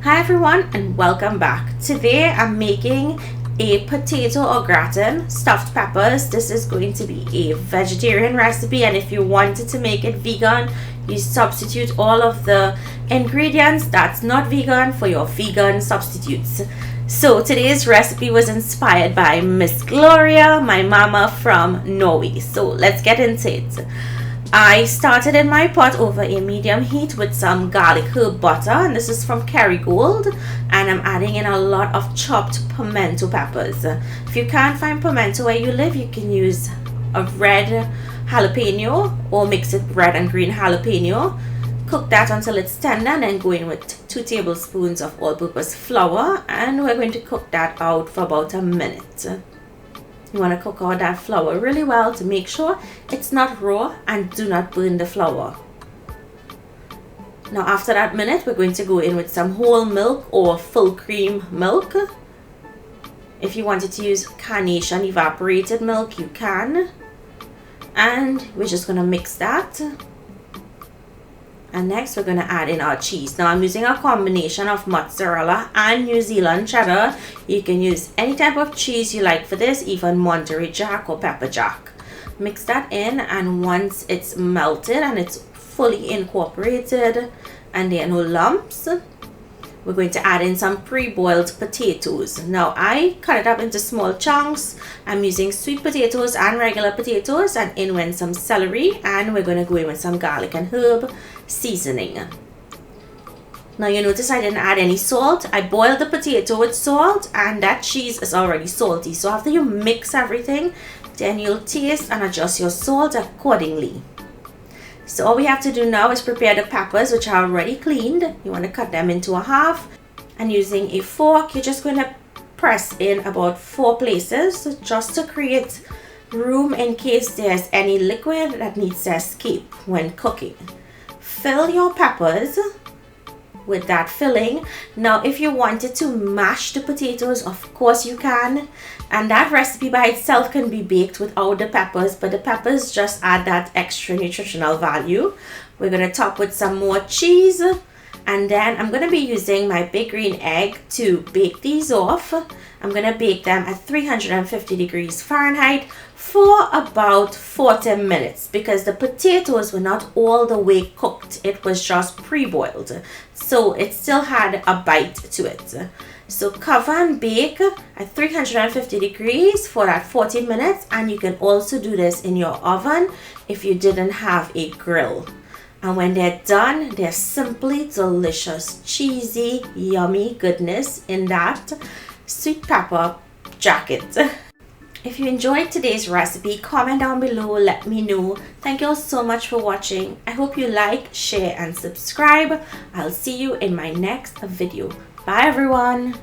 Hi everyone and welcome back. Today I'm making a potato au gratin stuffed peppers. This is going to be a vegetarian recipe, and if you wanted to make it vegan, you substitute all of the ingredients that's not vegan for your vegan substitutes. So today's recipe was inspired by Miss Gloria, my mama from Norway. So let's get into it. I started in my pot over a medium heat with some garlic herb butter, and this is from Kerrygold, and I'm adding in a lot of chopped pimento peppers. If you can't find pimento where you live, you can use a red jalapeno or mix it red and green jalapeno. Cook that until it's tender and then go in with 2 tablespoons of all-purpose flour, and we're going to cook that out for about a minute. You want to cook out that flour really well to make sure it's not raw and do not burn the flour. Now after that minute, we're going to go in with some whole milk or full cream milk. If you wanted to use carnation evaporated milk, you can. And we're just going to mix that. And next we're going to add in our cheese. Now I'm using a combination of mozzarella and New Zealand cheddar. You can use any type of cheese you like for this, even Monterey Jack or pepper jack. Mix that in, and once it's melted and it's fully incorporated and there are no lumps, we're going to add in some pre-boiled potatoes. Now I cut it up into small chunks. I'm using sweet potatoes and regular potatoes, and in went some celery, and we're going to go in with some garlic and herb seasoning. Now you notice I didn't add any salt. I boiled the potato with salt, and that cheese is already salty. So after you mix everything, then you'll taste and adjust your salt accordingly. So all we have to do now is prepare the peppers, which are already cleaned. You want to cut them into a half, and using a fork, you're just going to press in about 4 places just to create room in case there's any liquid that needs to escape when cooking. Fill your peppers with that filling. Now if you wanted to mash the potatoes, of course you can, and that recipe by itself can be baked without the peppers, but the peppers just add that extra nutritional value. We're going to top with some more cheese, and then I'm going to be using my big green egg to bake these off. I'm going to bake them at 350 degrees Fahrenheit for about 40 minutes because the potatoes were not all the way cooked. It was just pre-boiled, so it still had a bite to it. So cover and bake at 350 degrees for that 40 minutes, and you can also do this in your oven if you didn't have a grill. And when they're done, they're simply delicious, cheesy, yummy goodness in that sweet pepper jacket. If you enjoyed today's recipe, comment down below, let me know. Thank you all so much for watching. I hope you like, share and subscribe. I'll see you in my next video. Bye everyone.